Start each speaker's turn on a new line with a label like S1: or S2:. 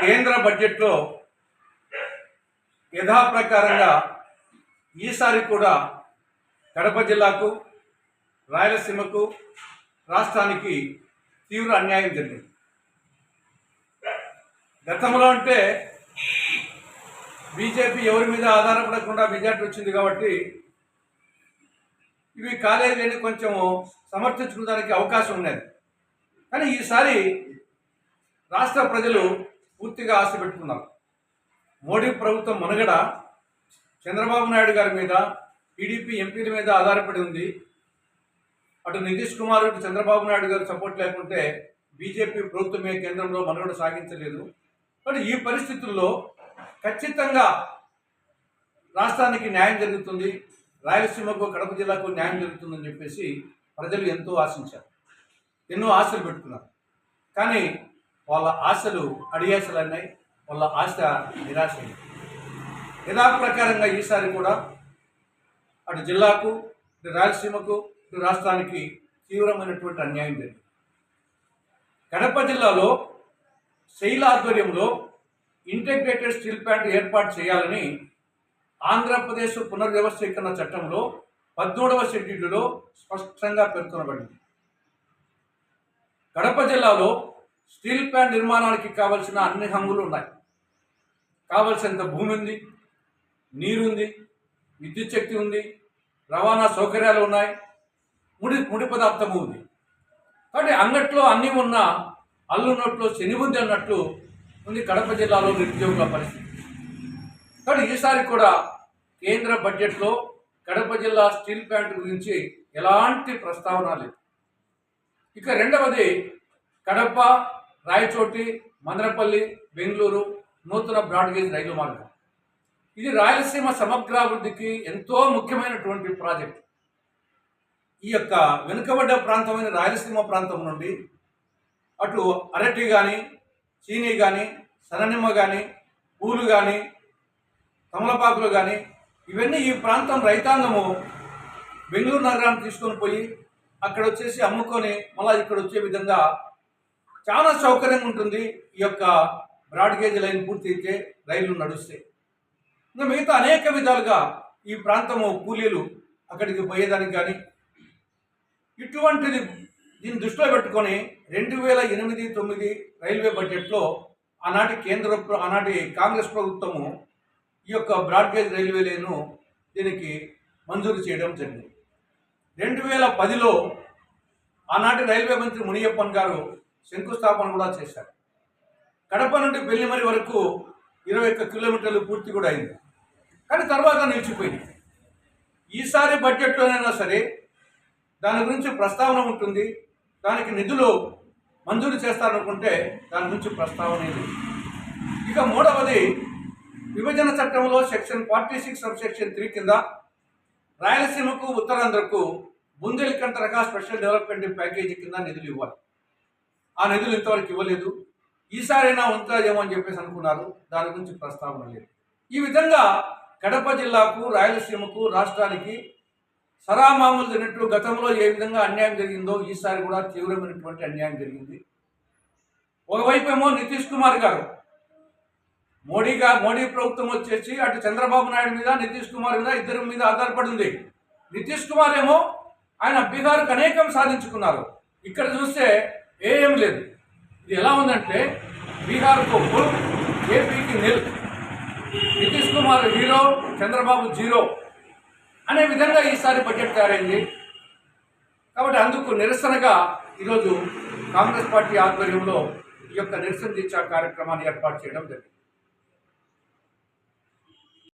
S1: కేంద్ర బడ్జెట్లో యథాప్రకారంగా ఈసారి కూడా కడప జిల్లాకు, రాయలసీమకు, రాష్ట్రానికి తీవ్ర అన్యాయం జరిగింది. గతంలో అంటే బీజేపీ ఎవరి మీద ఆధారపడకుండా మెజార్టీ వచ్చింది కాబట్టి ఇవి కాలేజీని కొంచెం సమర్థించుకోవడానికి అవకాశం ఉన్నది. కానీ ఈసారి రాష్ట్ర ప్రజలు పూర్తిగా ఆశ పెట్టుకున్నారు. మోడీ ప్రభుత్వం మనుగడ చంద్రబాబు నాయుడు గారి మీద, టీడీపీ ఎంపీల మీద ఆధారపడి ఉంది. అటు నితీష్ కుమార్, ఇటు చంద్రబాబు నాయుడు గారు సపోర్ట్ లేకుంటే బీజేపీ ప్రభుత్వమే కేంద్రంలో మనుగడ సాగించలేదు. కానీ ఈ పరిస్థితుల్లో ఖచ్చితంగా రాష్ట్రానికి న్యాయం జరుగుతుంది, రాయలసీమకు, కడప జిల్లాకు న్యాయం జరుగుతుందని చెప్పేసి ప్రజలు ఎంతో ఆశించారు, ఎన్నో ఆశలు పెట్టుకున్నారు. కానీ వాళ్ళ ఆశలు అడియాసలు అన్నాయి, వాళ్ళ ఆశ నిరాశ అయింది. యథాప్రకారంగా ఈసారి కూడా అటు జిల్లాకు, ఇటు రాయలసీమకు, ఇటు రాష్ట్రానికి తీవ్రమైనటువంటి అన్యాయం జరిగింది. కడప జిల్లాలో శైల ఆధ్వర్యంలో ఇంటిగ్రేటెడ్ స్టీల్ ప్లాంట్ ఏర్పాటు చేయాలని ఆంధ్రప్రదేశ్ పునర్వ్యవస్థీకరణ చట్టంలో 13వ షెడ్యూల్లో స్పష్టంగా పేర్కొనబడింది. కడప జిల్లాలో స్టీల్ ప్లాంట్ నిర్మాణానికి కావలసిన అన్ని హంగులు ఉన్నాయి. కావలసినంత భూమి ఉంది, నీరుంది, విద్యుత్ శక్తి ఉంది, రవాణా సౌకర్యాలు ఉన్నాయి, ముడి పదార్థము ఉంది. కాబట్టి అంగట్లో అన్నీ ఉన్న అల్లు నోట్లో శనిబుద్ధి అన్నట్లు ఉంది కడప జిల్లాలో నిరుద్యోగుల పరిస్థితి. కాబట్టి ఈసారి కూడా కేంద్ర బడ్జెట్లో కడప జిల్లా స్టీల్ ప్లాంట్ గురించి ఎలాంటి ప్రస్తావన లేదు. ఇక రెండవది, కడప, రాయచోటి, మదనపల్లి, బెంగళూరు నూతన బ్రాడ్గేజ్ రైలు మార్గం. ఇది రాయలసీమ సమగ్రాభివృద్ధికి ఎంతో ముఖ్యమైనటువంటి ప్రాజెక్ట్. ఈ యొక్క వెనుకబడ్డ ప్రాంతమైన రాయలసీమ ప్రాంతం నుండి అటు అరటి కానీ, చీనీ కానీ, సరనిమ్మ కానీ, పూలు కానీ, తమలపాకులు కానీ, ఇవన్నీ ఈ ప్రాంతం రైతాంగము బెంగళూరు నగరాన్ని తీసుకొని పోయి అక్కడ వచ్చేసి అమ్ముకొని మళ్ళీ ఇక్కడ వచ్చే విధంగా చాలా సౌకర్యంగా ఉంటుంది. ఈ యొక్క బ్రాడ్గేజ్ లైన్ పూర్తి అయితే రైళ్లు నడుస్తాయి. ఇంకా మిగతా అనేక విధాలుగా ఈ ప్రాంతము కూలీలు అక్కడికి పోయేదానికి కానీ ఇటువంటిది దీన్ని దృష్టిలో పెట్టుకొని 2008-9 రైల్వే బడ్జెట్లో ఆనాటి కాంగ్రెస్ ప్రభుత్వము ఈ యొక్క బ్రాడ్గేజ్ రైల్వే లైను దీనికి మంజూరు చేయడం జరిగింది. 2010లో ఆనాటి రైల్వే మంత్రి మునియప్పన్ గారు శంకుస్థాపన కూడా చేశారు. కడప నుండి బెల్లిమరి వరకు 21 కిలోమీటర్లు పూర్తి కూడా అయింది. కానీ తర్వాత నిలిచిపోయింది. ఈసారి బడ్జెట్లోనైనా సరే దాని గురించి ప్రస్తావన ఉంటుంది, దానికి నిధులు మంజూరు చేస్తారనుకుంటే దాని గురించి ప్రస్తావన లేదు. ఇక మూడవది, విభజన చట్టంలో సెక్షన్ 46 సబ్సెక్షన్ 3 కింద రాయలసీమకు, ఉత్తరాంధ్రకు బుందేల్ఖండ్ తరహా స్పెషల్ డెవలప్మెంట్ ప్యాకేజీ కింద నిధులు ఇవ్వాలి. ఆ నిధులు ఇంతవరకు ఇవ్వలేదు. ఈసారైనా ఉంటుందేమో అని చెప్పేసి అనుకున్నారు, దాని గురించి ప్రస్తావన లేదు. ఈ విధంగా కడప జిల్లాకు, రాయలసీమకు, రాష్ట్రానికి సరామామూలు జరిగినట్లు గతంలో ఏ విధంగా అన్యాయం జరిగిందో ఈసారి కూడా తీవ్రమైనటువంటి అన్యాయం జరిగింది. ఒకవైపు ఏమో నితీష్ కుమార్ గారు, మోడీ ప్రభుత్వం వచ్చేసి అటు చంద్రబాబు నాయుడు మీద, నితీష్ కుమార్ మీద, ఇద్దరి మీద ఆధారపడింది. నితీష్ కుమార్ ఏమో ఆయన బీహార్కు అనేకం సాధించుకున్నారు. ఇక్కడ చూస్తే ఏం లేదు. ఇది ఎలా ఉందంటే బీహార్కు ఫుల్, ఏపీకి నిల్, నితీష్ కుమార్ హీరో, చంద్రబాబు జీరో అనే విధంగా ఈసారి బడ్జెట్ తయారైంది. కాబట్టి అందుకు నిరసనగా ఈరోజు కాంగ్రెస్ పార్టీ ఆధ్వర్యంలో ఈ యొక్క నిరసన దీక్ష కార్యక్రమాన్ని ఏర్పాటు చేయడం జరిగింది.